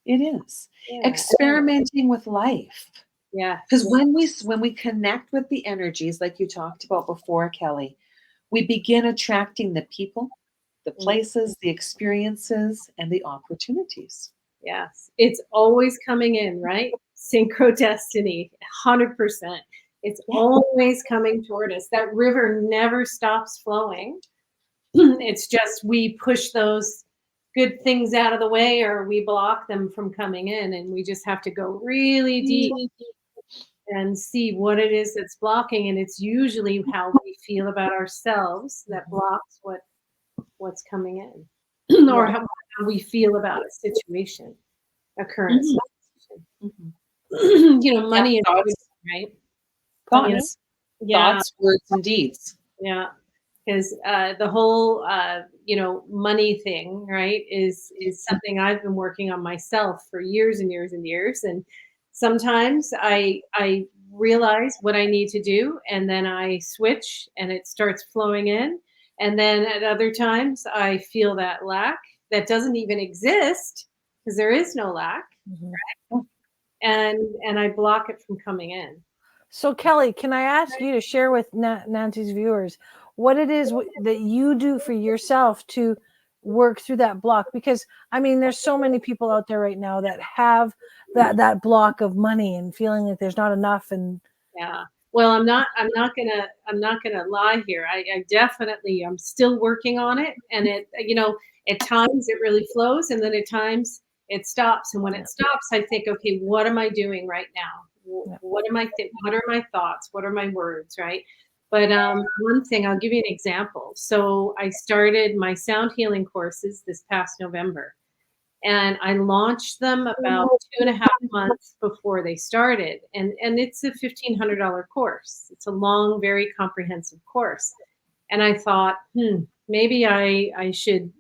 It is.
Yeah.
Experimenting with life.
Yeah.
Because when we connect with the energies, like you talked about before, Kelly, we begin attracting the people, the places, the experiences, and the opportunities.
Yes. It's always coming in, right? Synchro destiny, 100%. It's
Yeah.
always coming toward us. That river never stops flowing. It's just we push those good things out of the way or we block them from coming in, and we just have to go really deep and see what it is that's blocking, and it's usually how we feel about ourselves that blocks what's coming in or
Yeah.
how we feel about a situation, a current
Mhm.
situation. Money and food,
Thoughts,
right?
thoughts,
Yeah,
thoughts, words, and deeds.
yeah. Because the whole money thing, right, is something I've been working on myself for years and years and years. And sometimes I realize what I need to do, and then I switch, and it starts flowing in. And then at other times, I feel that lack that doesn't even exist because there is no lack.
Mhm.
and I block it from coming in.
So Kelly, can I ask you to share with Nancy's viewers what it is that you do for yourself to work through that block? Because I mean, there's so many people out there right now that have that block of money and feeling like there's not enough. And
Yeah. Well, I'm not gonna lie here. I definitely I'm still working on it, and it at times it really flows, and then at times it stops. And when it stops, I think, okay, what am I doing right now? What am I what are my thoughts? What are my words? Right. But one thing, I'll give you an example. So I started my sound healing courses this past November, and I launched them about 2.5 months before they started. And it's a $1,500 course. It's a long, very comprehensive course. And I thought, maybe I should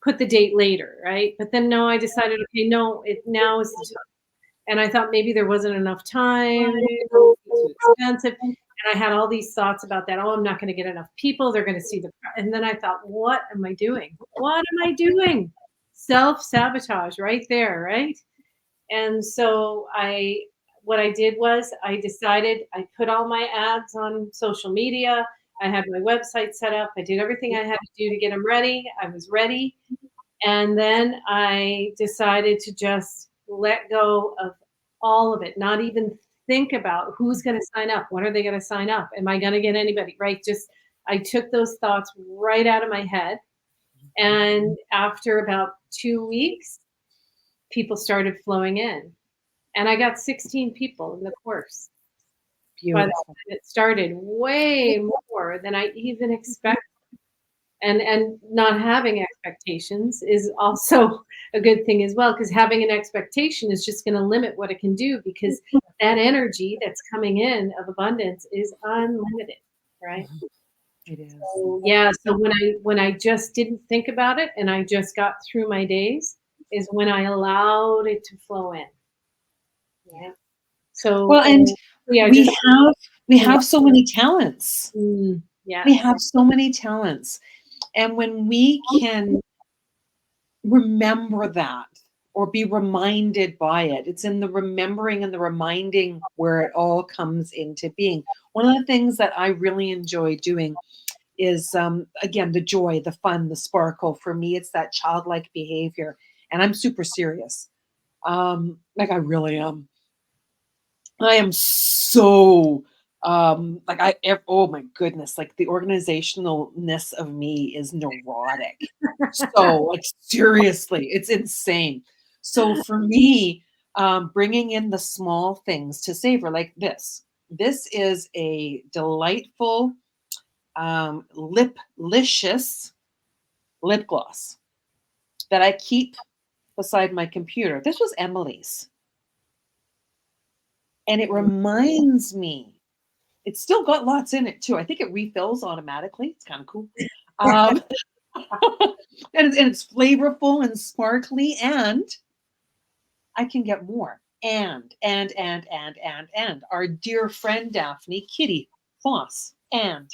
put the date later, right? But then no, I decided, okay, no, now is the time. And I thought maybe there wasn't enough time, it would be too expensive. And I had all these thoughts about that. Oh, I'm not going to get enough people. They're going to see and then I thought, what am I doing? What am I doing? Self-sabotage right there, right? And so what I did was I decided I put all my ads on social media. I had my website set up. I did everything I had to do to get them ready. I was ready. And then I decided to just let go of all of it, not even think about who's going to sign up. When are they going to sign up? Am I going to get anybody? Right? Just I took those thoughts right out of my head. And after about 2 weeks, people started flowing in. And I got 16 people in the course. By the time it started, way more than I even expected. And not having expectations is also a good thing as well, because having an expectation is just going to limit what it can do, because that energy that's coming in of abundance is unlimited, right?
It is.
So, yeah. So when I just didn't think about it and I just got through my days is when I allowed it to flow in. Yeah. So
Well, and
yeah,
we have so many talents.
Yeah.
We have so many talents. And when we can remember that or be reminded by it, it's in the remembering and the reminding where it all comes into being. One of the things that I really enjoy doing is, again, the joy, the fun, the sparkle. For me, it's that childlike behavior. And I'm super serious. Like I really am. I am so oh my goodness, like the organizationalness of me is neurotic. So like seriously, it's insane. So for me, bringing in the small things to savor, like this. This is a delightful liplicious lip gloss that I keep beside my computer. This was Emily's. And it reminds me, it's still got lots in it too. I think it refills automatically. It's kind of cool. And it's flavorful and sparkly, and I can get more. And our dear friend Daphne, Kitty Foss, and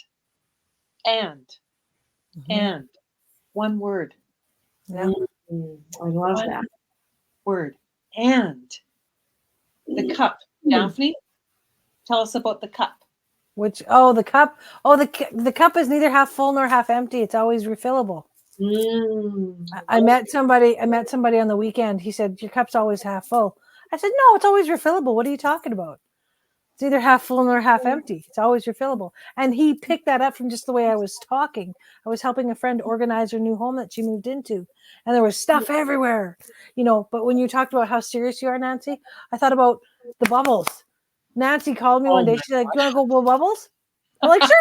one word.
yeah.
I love that
word. And the cup. Daphne, tell us about the cup.
The cup. The cup is neither half full nor half empty. It's always refillable. I met somebody on the weekend. He said, your cup's always half full. I said, no, it's always refillable. What are you talking about? It's either half full nor half empty. It's always refillable. And he picked that up from just the way I was talking. I was helping a friend organize her new home that she moved into, and there was stuff everywhere, but when you talked about how serious you are, Nancy, I thought about the bubbles. Nancy called me one day. She's like, "You want to go blow bubbles?" I'm like, "Sure."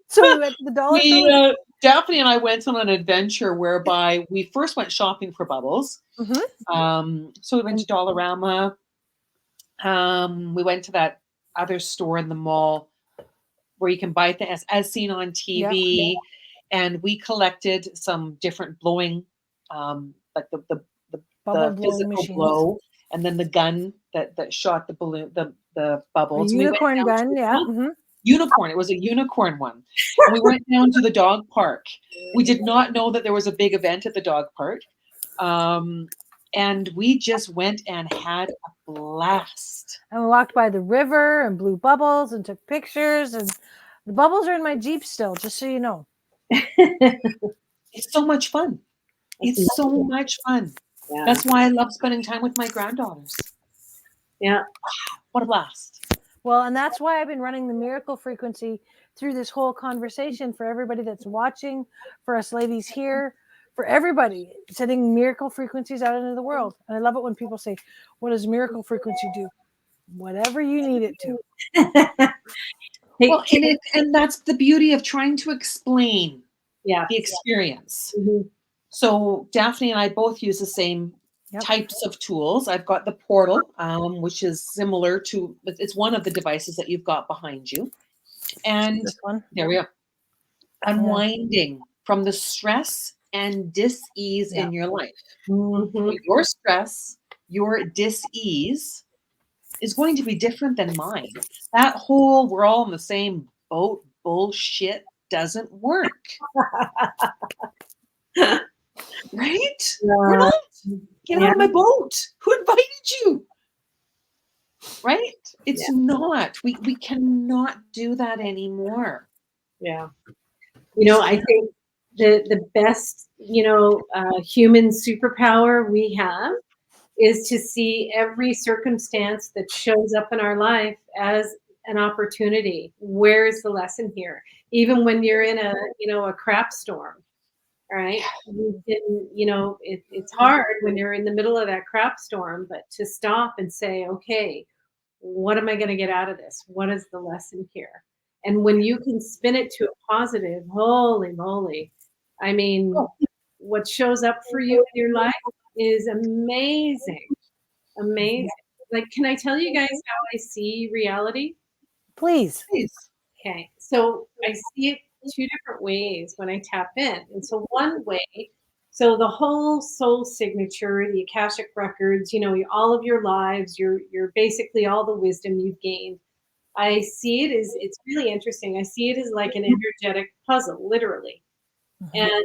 So we went to the dollar store.
Daphne and I went on an adventure whereby we first went shopping for bubbles.
Mm-hmm.
So we went to Dollarama. We went to that other store in the mall where you can buy things as seen on TV, and we collected some different blowing, like the physical
machines.
blow, and then the gun that shot the balloon, the bubbles.
A unicorn gun, yeah.
Mm-hmm. Unicorn. It was a unicorn one. And we went down to the dog park. We did not know that there was a big event at the dog park. And we just went and had a blast.
And we walked by the river and blew bubbles and took pictures. And the bubbles are in my Jeep still, just so you know.
It's so much fun. It's so much fun.
Yeah.
That's why I love spending time with my granddaughters.
Yeah.
What a blast.
Well, and that's why I've been running the miracle frequency through this whole conversation for everybody that's watching, for us ladies here, for everybody, sending miracle frequencies out into the world. And I love it when people say, what does miracle frequency do? Whatever you need it to.
Hey,
Well, and that's the beauty of trying to explain
yeah.
the experience.
Mhm.
So Daphne and I both use the same
Yep.
types of tools. I've got the portal, which is similar to, it's one of the devices that you've got behind you. And
This one.
there we go. Unwinding from the stress and dis-ease in your life.
Mhm.
So your stress, your dis-ease is going to be different than mine. That whole we're all in the same boat bullshit doesn't work. Right? We're not. Get out of my boat. Who invited you? Right? It's not. We cannot do that anymore.
Yeah. You know, I think the best, human superpower we have is to see every circumstance that shows up in our life as an opportunity. Where is the lesson here? Even when you're in a crap storm, right? You can, it's hard when you're in the middle of that crap storm, but to stop and say, okay, what am I going to get out of this? What is the lesson here? And when you can spin it to a positive, holy moly. I mean, what shows up for you in your life is amazing. Amazing. Like, can I tell you guys how I see reality?
Please.
Okay. So I see it two different ways when I tap in. And so one way, so the whole soul signature, the Akashic records, all of your lives, you're basically all the wisdom you've gained. I see it as, it's really interesting. I see it as like an energetic puzzle, literally. And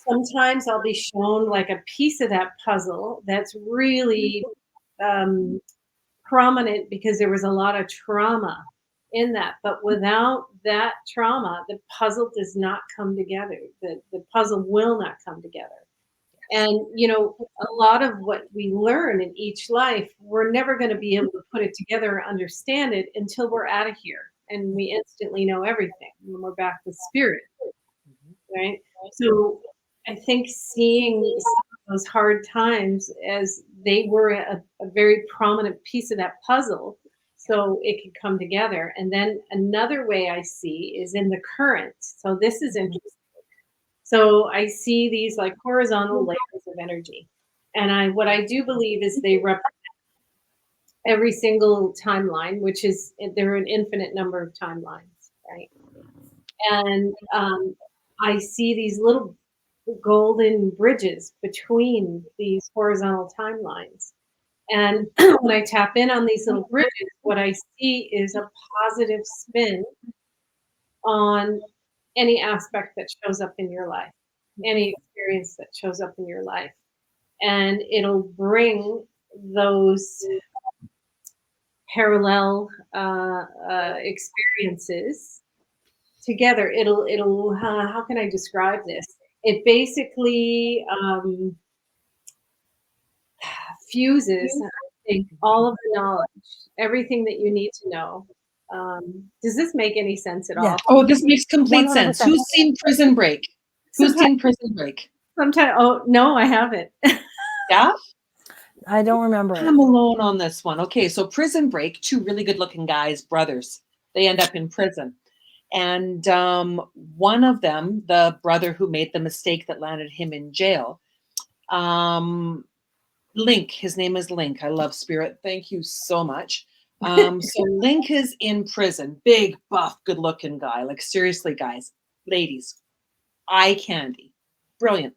sometimes I'll be shown like a piece of that puzzle that's really prominent because there was a lot of trauma in that. But without that trauma, the puzzle does not come together. The puzzle will not come together. And, a lot of what we learn in each life, we're never going to be able to put it together or understand it until we're out of here. And we instantly know everything when we're back with spirit. Right? So I think seeing those hard times as they were a very prominent piece of that puzzle so it could come together. And then another way I see is in the current. So this is interesting. So I see these like horizontal layers of energy. And what I do believe is they represent every single timeline, which is, there are an infinite number of timelines, right? And I see these little golden bridges between these horizontal timelines. And when I tap in on these little bridges, what I see is a positive spin on any aspect that shows up in your life, any experience that shows up in your life. And it'll bring those parallel experiences together. It'll how can I describe this? It basically fuses, I think, all of the knowledge, everything that you need to know. Does this make any sense at all?
Oh, this makes complete sense.
100%.
Who's seen Prison Break? Who's seen Prison Break?
Sometimes, oh no, I haven't.
Yeah?
I don't remember it.
I'm alone on this one. Okay, so Prison Break, two really good-looking guys, brothers. They end up in prison. And one of them, the brother who made the mistake that landed him in jail, Link, his name is Link. I love Spirit. Thank you so much. So Link is in prison. Big, buff, good-looking guy. Like, seriously, guys, ladies, eye candy. Brilliant.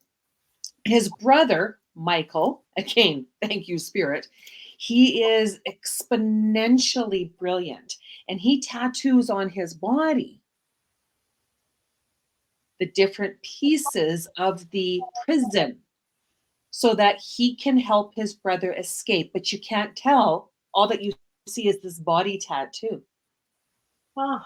His brother, Michael, again, thank you, Spirit. He is exponentially brilliant. And he tattoos on his body the different pieces of the prison. so that he can help his brother escape. But you can't tell. All that you see is this body tattoo.
Oh,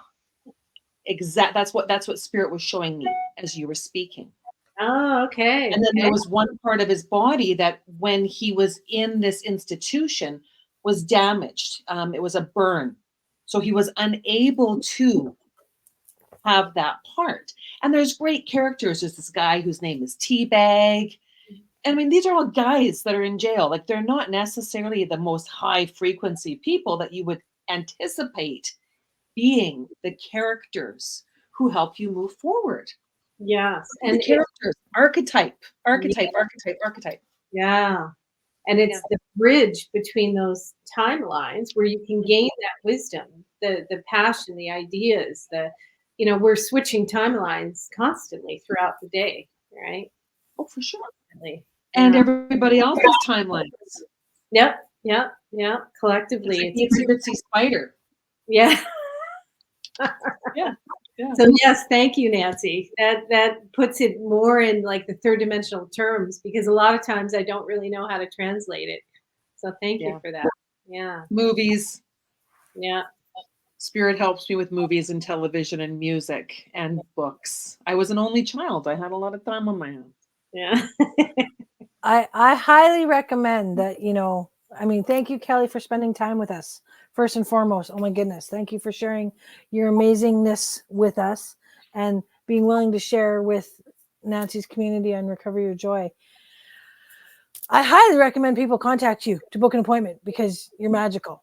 That's what spirit was showing me as you were speaking.
oh, okay.
And then
Okay.
there was one part of his body that when he was in this institution was damaged. It was a burn. So he was unable to have that part. And there's great characters. There's this guy whose name is Teabag. I mean, these are all guys that are in jail. Like, they're not necessarily the most high frequency people that you would anticipate being the characters who help you move forward.
Yes.
And
And
the characters, archetype.
yeah. And it's the bridge between those timelines where you can gain that wisdom, the passion, the ideas, we're switching timelines constantly throughout the day, right?
Oh, for sure.
Constantly.
And
Yeah.
everybody else's timelines.
Yep. Collectively.
It's like Itsy Bitsy Spider.
Yeah.
Yeah.
So yes, thank you, Nancy. That puts it more in like the third dimensional terms, because a lot of times I don't really know how to translate it. So thank you for that. Yeah.
Movies.
Yeah.
Spirit helps me with movies and television and music and books. I was an only child. I had a lot of time on my hands.
Yeah.
I highly recommend that, thank you, Kelly, for spending time with us. First and foremost, oh my goodness, thank you for sharing your amazingness with us and being willing to share with Nancy's community on Recover Your Joy. I highly recommend people contact you to book an appointment because you're magical.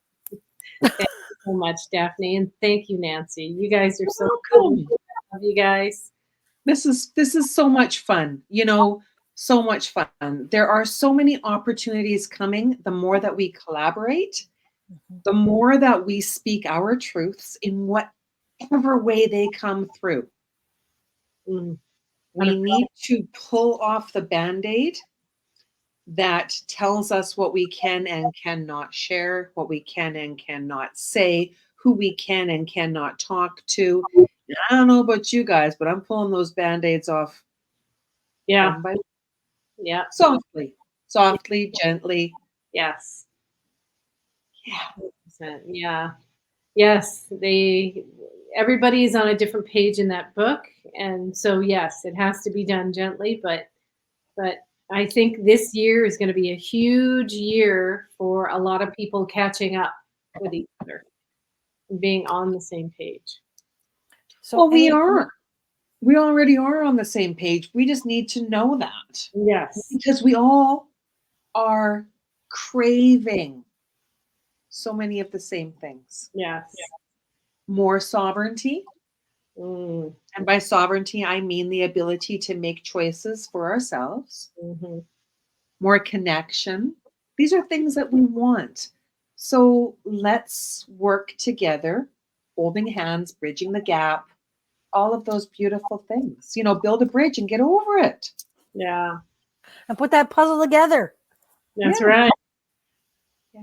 Thank you so much, Daphne, and thank you, Nancy. You guys are so cool. I love you guys.
This is so much fun. So much fun. There are so many opportunities coming. The more that we collaborate, the more that we speak our truths in whatever way they come through. We need to pull off the Band-Aid that tells us what we can and cannot share, what we can and cannot say, who we can and cannot talk to. And I don't know about you guys, but I'm pulling those Band-Aids off.
Yeah.
one by one.
Yeah.
Softly, gently.
Yes.
Yeah.
Yeah. Yes. Everybody's on a different page in that book. And so, yes, it has to be done gently, but I think this year is going to be a huge year for a lot of people catching up with each other and being on the same page.
So we are. We already are on the same page. We just need to know that.
Yes.
Because we all are craving so many of the same things.
Yes.
More sovereignty. And by sovereignty, I mean the ability to make choices for ourselves. More connection. These are things that we want. So let's work together, holding hands, bridging the gap, all of those beautiful things. Build a bridge and get over it.
Yeah.
And put that puzzle together.
That's right.
Yeah.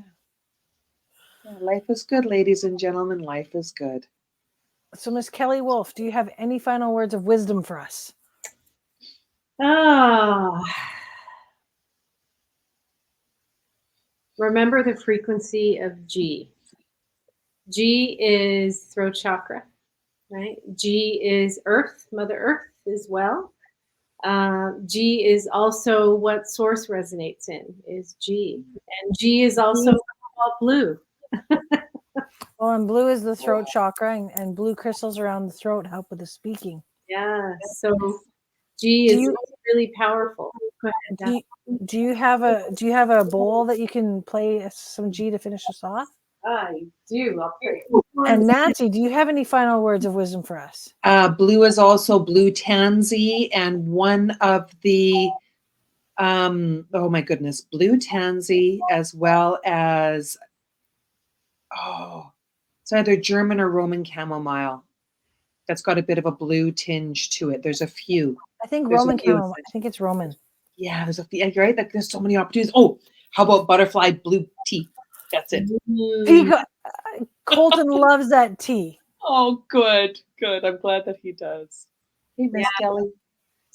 Life is good, ladies and gentlemen. Life is good.
So, Miss Kelly Wolf, do you have any final words of wisdom for us?
Remember the frequency of G. G is throat chakra, right? G is Earth, Mother Earth as well. G is also what Source resonates in, is G. And G is also blue.
Well, and blue is the throat chakra, and blue crystals around the throat help with the speaking.
Yeah, so G is really powerful. Go ahead,
do you have a bowl that you can play some G to finish us off?
I do. I'll play.
And Nancy, do you have any final words of wisdom for us?
Blue is also blue tansy, and one of the oh my goodness, blue tansy, as well as it's either German or Roman chamomile. That's got a bit of a blue tinge to it. There's a few.
I think Roman chamomile. I think it's Roman.
Yeah, there's a few. You're right. Like, there's so many opportunities. Oh, how about butterfly blue tea? That's it.
Colton loves that tea.
Oh, good. I'm glad that he does. Hey, Miss Kelly.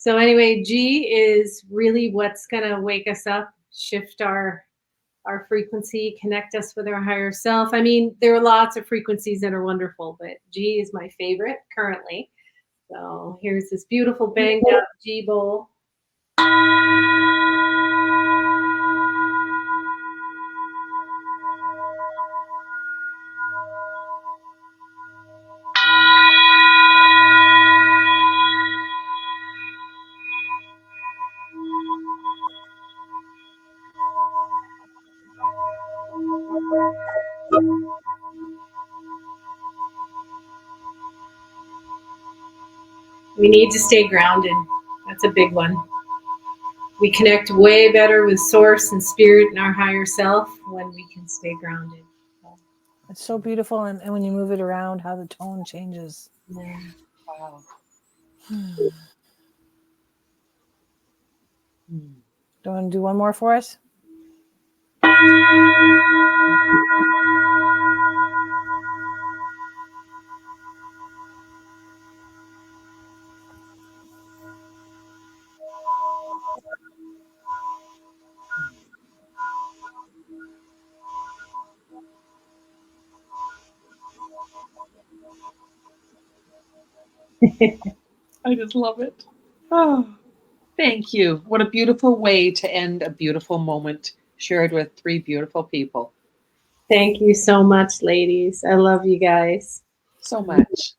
So anyway, G is really what's going to wake us up, shift our frequency, connect us with our higher self. I mean, there are lots of frequencies that are wonderful, but G is my favorite currently. So here's this beautiful banged up G bowl. We need to stay grounded. That's a big one. We connect way better with source and spirit and our higher self when we can stay grounded.
It's so beautiful, and when you move it around, how the tone changes.
Yeah.
Wow.
Do
Hmm.
you want to do one more for us?
I just love it. Oh, thank you. What a beautiful way to end a beautiful moment shared with three beautiful people.
Thank you so much, ladies. I love you guys.
So much.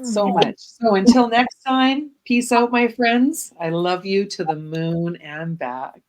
So much. So until next time, peace out, my friends. I love you to the moon and back.